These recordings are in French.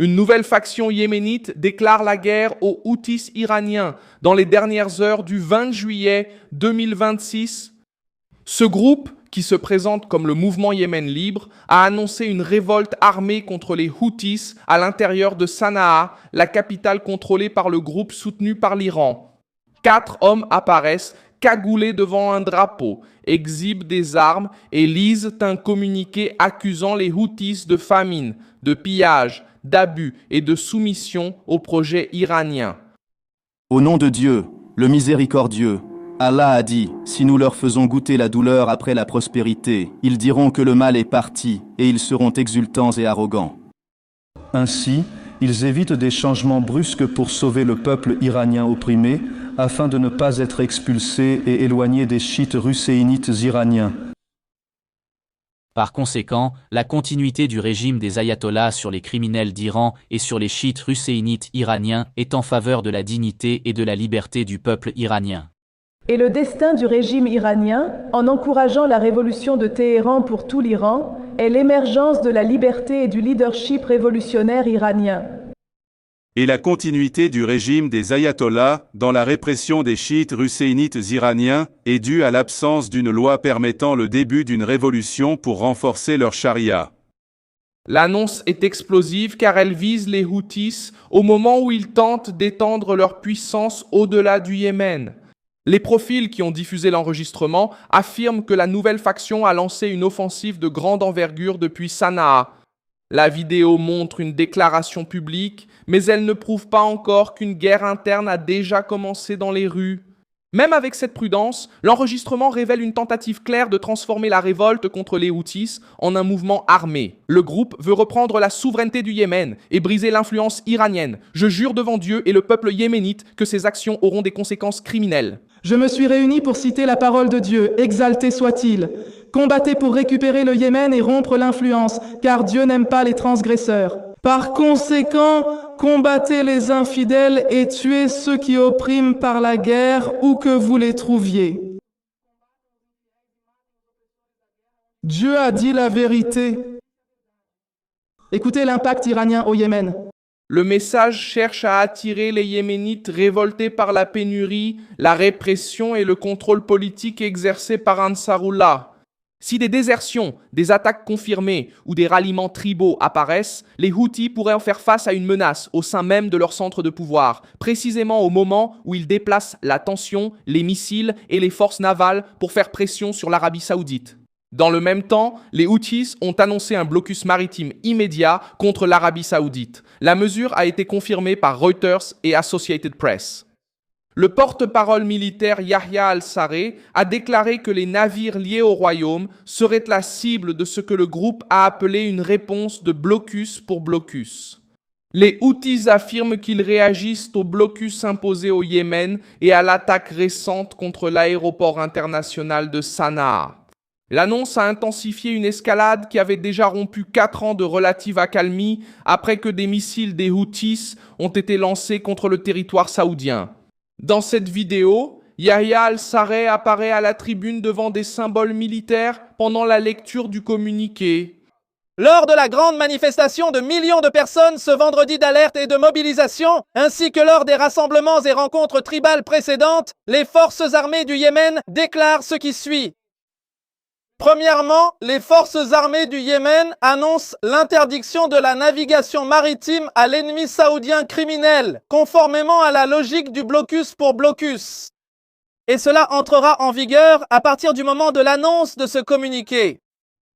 Une nouvelle faction yéménite déclare la guerre aux Houthis iraniens dans les dernières heures du 20 juillet 2026. Ce groupe, qui se présente comme le mouvement Yémen libre, a annoncé une révolte armée contre les Houthis à l'intérieur de Sanaa, la capitale contrôlée par le groupe soutenu par l'Iran. 4 hommes apparaissent cagoulés devant un drapeau, exhibent des armes et lisent un communiqué accusant les Houthis de famine, de pillage, d'abus et de soumission au projet iranien. Au nom de Dieu, le miséricordieux, Allah a dit, si nous leur faisons goûter la douleur après la prospérité, ils diront que le mal est parti et ils seront exultants et arrogants. Ainsi, ils évitent des changements brusques pour sauver le peuple iranien opprimé, afin de ne pas être expulsés et éloignés des chiites husséinites iraniens. Par conséquent, la continuité du régime des ayatollahs sur les criminels d'Iran et sur les chiites husséinites iraniens est en faveur de la dignité et de la liberté du peuple iranien. Et le destin du régime iranien, en encourageant la révolution de Téhéran pour tout l'Iran, est l'émergence de la liberté et du leadership révolutionnaire iranien. Et la continuité du régime des ayatollahs dans la répression des chiites husséinites iraniens est due à l'absence d'une loi permettant le début d'une révolution pour renforcer leur charia. L'annonce est explosive car elle vise les Houthis au moment où ils tentent d'étendre leur puissance au-delà du Yémen. Les profils qui ont diffusé l'enregistrement affirment que la nouvelle faction a lancé une offensive de grande envergure depuis Sanaa. La vidéo montre une déclaration publique, mais elle ne prouve pas encore qu'une guerre interne a déjà commencé dans les rues. Même avec cette prudence, l'enregistrement révèle une tentative claire de transformer la révolte contre les Houthis en un mouvement armé. Le groupe veut reprendre la souveraineté du Yémen et briser l'influence iranienne. Je jure devant Dieu et le peuple yéménite que ces actions auront des conséquences criminelles. Je me suis réuni pour citer la parole de Dieu, exalté soit-il. Combattez pour récupérer le Yémen et rompre l'influence, car Dieu n'aime pas les transgresseurs. Par conséquent, combattez les infidèles et tuez ceux qui oppriment par la guerre, où que vous les trouviez. Dieu a dit la vérité. Écoutez l'impact iranien au Yémen. Le message cherche à attirer les Yéménites révoltés par la pénurie, la répression et le contrôle politique exercé par Ansarullah. Si des désertions, des attaques confirmées ou des ralliements tribaux apparaissent, les Houthis pourraient en faire face à une menace au sein même de leur centre de pouvoir, précisément au moment où ils déplacent la tension, les missiles et les forces navales pour faire pression sur l'Arabie saoudite. Dans le même temps, les Houthis ont annoncé un blocus maritime immédiat contre l'Arabie saoudite. La mesure a été confirmée par Reuters et Associated Press. Le porte-parole militaire Yahya al-Sarraj a déclaré que les navires liés au royaume seraient la cible de ce que le groupe a appelé une réponse de blocus pour blocus. Les Houthis affirment qu'ils réagissent au blocus imposé au Yémen et à l'attaque récente contre l'aéroport international de Sanaa. L'annonce a intensifié une escalade qui avait déjà rompu 4 ans de relative accalmie après que des missiles des Houthis ont été lancés contre le territoire saoudien. Dans cette vidéo, Yahya al-Sarraj apparaît à la tribune devant des symboles militaires pendant la lecture du communiqué. Lors de la grande manifestation de millions de personnes ce vendredi d'alerte et de mobilisation, ainsi que lors des rassemblements et rencontres tribales précédentes, les forces armées du Yémen déclarent ce qui suit. Premièrement, les forces armées du Yémen annoncent l'interdiction de la navigation maritime à l'ennemi saoudien criminel, conformément à la logique du blocus pour blocus. Et cela entrera en vigueur à partir du moment de l'annonce de ce communiqué.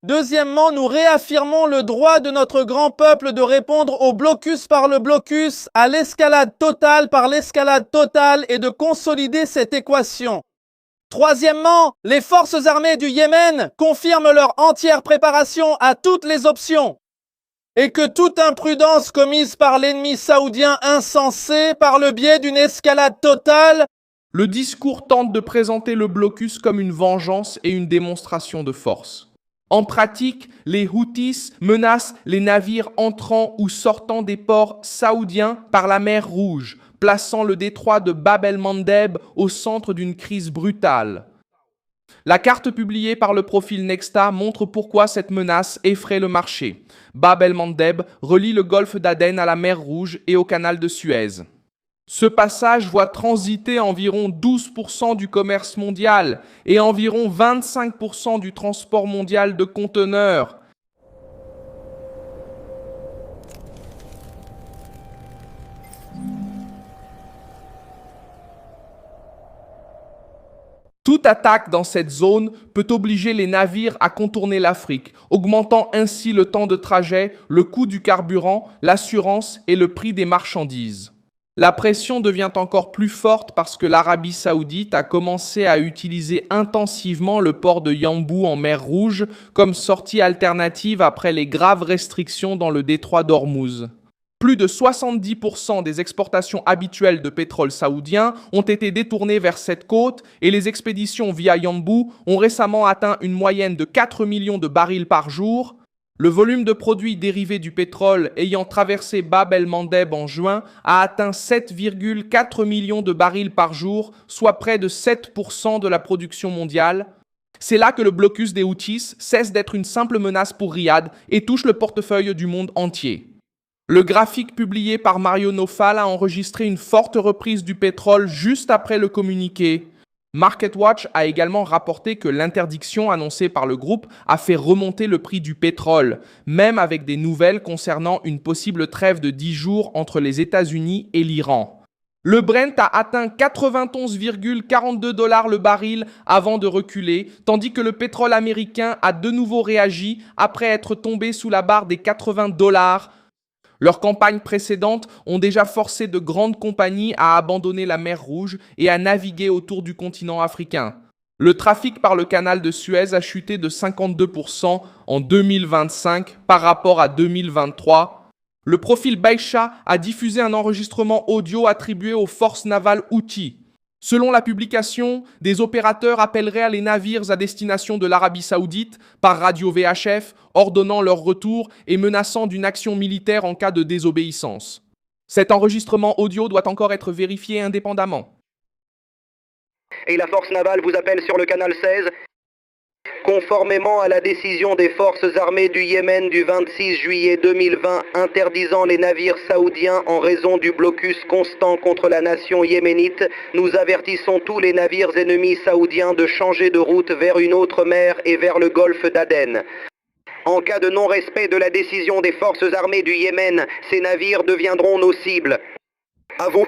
Deuxièmement, nous réaffirmons le droit de notre grand peuple de répondre au blocus par le blocus, à l'escalade totale par l'escalade totale et de consolider cette équation. Troisièmement, les forces armées du Yémen confirment leur entière préparation à toutes les options et que toute imprudence commise par l'ennemi saoudien insensé par le biais d'une escalade totale. Le discours tente de présenter le blocus comme une vengeance et une démonstration de force. En pratique, les Houthis menacent les navires entrant ou sortant des ports saoudiens par la mer Rouge, plaçant le détroit de Bab el-Mandeb au centre d'une crise brutale. La carte publiée par le profil Nexta montre pourquoi cette menace effraie le marché. Bab el-Mandeb relie le golfe d'Aden à la mer Rouge et au canal de Suez. Ce passage voit transiter environ 12% du commerce mondial et environ 25% du transport mondial de conteneurs. Toute attaque dans cette zone peut obliger les navires à contourner l'Afrique, augmentant ainsi le temps de trajet, le coût du carburant, l'assurance et le prix des marchandises. La pression devient encore plus forte parce que l'Arabie saoudite a commencé à utiliser intensivement le port de Yanbu en mer Rouge comme sortie alternative après les graves restrictions dans le détroit d'Ormuz. Plus de 70% des exportations habituelles de pétrole saoudien ont été détournées vers cette côte et les expéditions via Yanbu ont récemment atteint une moyenne de 4 millions de barils par jour. Le volume de produits dérivés du pétrole ayant traversé Bab el-Mandeb en juin a atteint 7,4 millions de barils par jour, soit près de 7% de la production mondiale. C'est là que le blocus des Houthis cesse d'être une simple menace pour Riyad et touche le portefeuille du monde entier. Le graphique publié par Mario Naufal a enregistré une forte reprise du pétrole juste après le communiqué. MarketWatch a également rapporté que l'interdiction annoncée par le groupe a fait remonter le prix du pétrole, même avec des nouvelles concernant une possible trêve de 10 jours entre les États-Unis et l'Iran. Le Brent a atteint 91,42 $ le baril avant de reculer, tandis que le pétrole américain a de nouveau réagi après être tombé sous la barre des 80 $. Leurs campagnes précédentes ont déjà forcé de grandes compagnies à abandonner la mer Rouge et à naviguer autour du continent africain. Le trafic par le canal de Suez a chuté de 52% en 2025 par rapport à 2023. Le profil Baïcha a diffusé un enregistrement audio attribué aux forces navales Houthis. Selon la publication, des opérateurs appelleraient les navires à destination de l'Arabie saoudite par radio VHF, ordonnant leur retour et menaçant d'une action militaire en cas de désobéissance. Cet enregistrement audio doit encore être vérifié indépendamment. Et la force navale vous appelle sur le canal 16. Conformément à la décision des forces armées du Yémen du 26 juillet 2020 interdisant les navires saoudiens en raison du blocus constant contre la nation yéménite, nous avertissons tous les navires ennemis saoudiens de changer de route vers une autre mer et vers le golfe d'Aden. En cas de non-respect de la décision des forces armées du Yémen, ces navires deviendront nos cibles. À vous.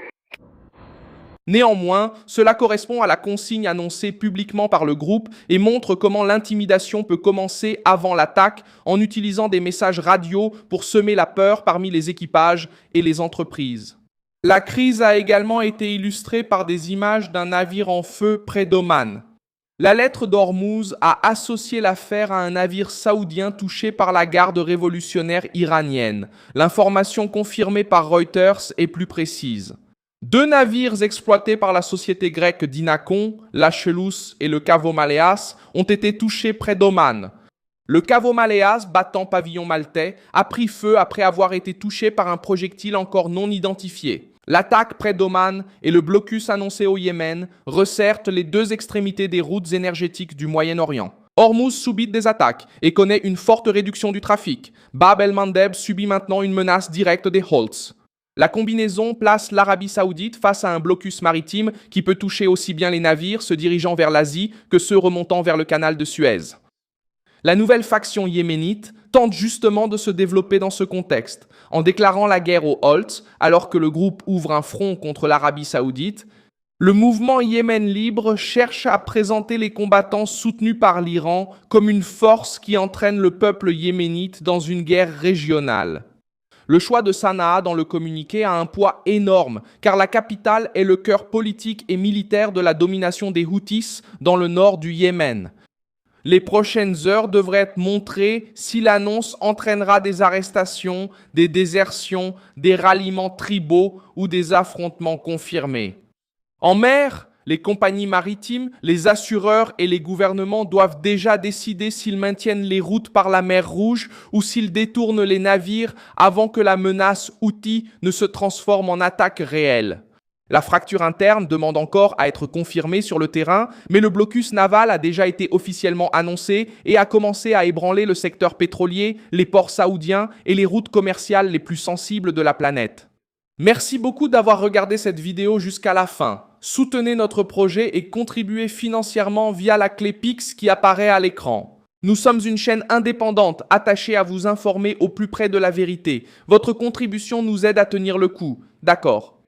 Néanmoins, cela correspond à la consigne annoncée publiquement par le groupe et montre comment l'intimidation peut commencer avant l'attaque en utilisant des messages radio pour semer la peur parmi les équipages et les entreprises. La crise a également été illustrée par des images d'un navire en feu près d'Oman. La lettre d'Ormuz a associé l'affaire à un navire saoudien touché par la garde révolutionnaire iranienne. L'information confirmée par Reuters est plus précise. 2 navires exploités par la société grecque Dynakon, l'Achelous et le Kavomaleas, ont été touchés près d'Oman. Le Kavomaleas, battant pavillon maltais, a pris feu après avoir été touché par un projectile encore non identifié. L'attaque près d'Oman et le blocus annoncé au Yémen resserrent les 2 extrémités des routes énergétiques du Moyen-Orient. Ormuz subit des attaques et connaît une forte réduction du trafic. Bab el-Mandeb subit maintenant une menace directe des Houthis. La combinaison place l'Arabie saoudite face à un blocus maritime qui peut toucher aussi bien les navires se dirigeant vers l'Asie que ceux remontant vers le canal de Suez. La nouvelle faction yéménite tente justement de se développer dans ce contexte, en déclarant la guerre aux Houthis alors que le groupe ouvre un front contre l'Arabie saoudite. Le mouvement Yémen libre cherche à présenter les combattants soutenus par l'Iran comme une force qui entraîne le peuple yéménite dans une guerre régionale. Le choix de Sanaa dans le communiqué a un poids énorme, car la capitale est le cœur politique et militaire de la domination des Houthis dans le nord du Yémen. Les prochaines heures devraient montrer si l'annonce entraînera des arrestations, des désertions, des ralliements tribaux ou des affrontements confirmés. En mer, les compagnies maritimes, les assureurs et les gouvernements doivent déjà décider s'ils maintiennent les routes par la mer Rouge ou s'ils détournent les navires avant que la menace Houthi ne se transforme en attaque réelle. La fracture interne demande encore à être confirmée sur le terrain, mais le blocus naval a déjà été officiellement annoncé et a commencé à ébranler le secteur pétrolier, les ports saoudiens et les routes commerciales les plus sensibles de la planète. Merci beaucoup d'avoir regardé cette vidéo jusqu'à la fin. Soutenez notre projet et contribuez financièrement via la clé Pix qui apparaît à l'écran. Nous sommes une chaîne indépendante attachée à vous informer au plus près de la vérité. Votre contribution nous aide à tenir le coup. D'accord.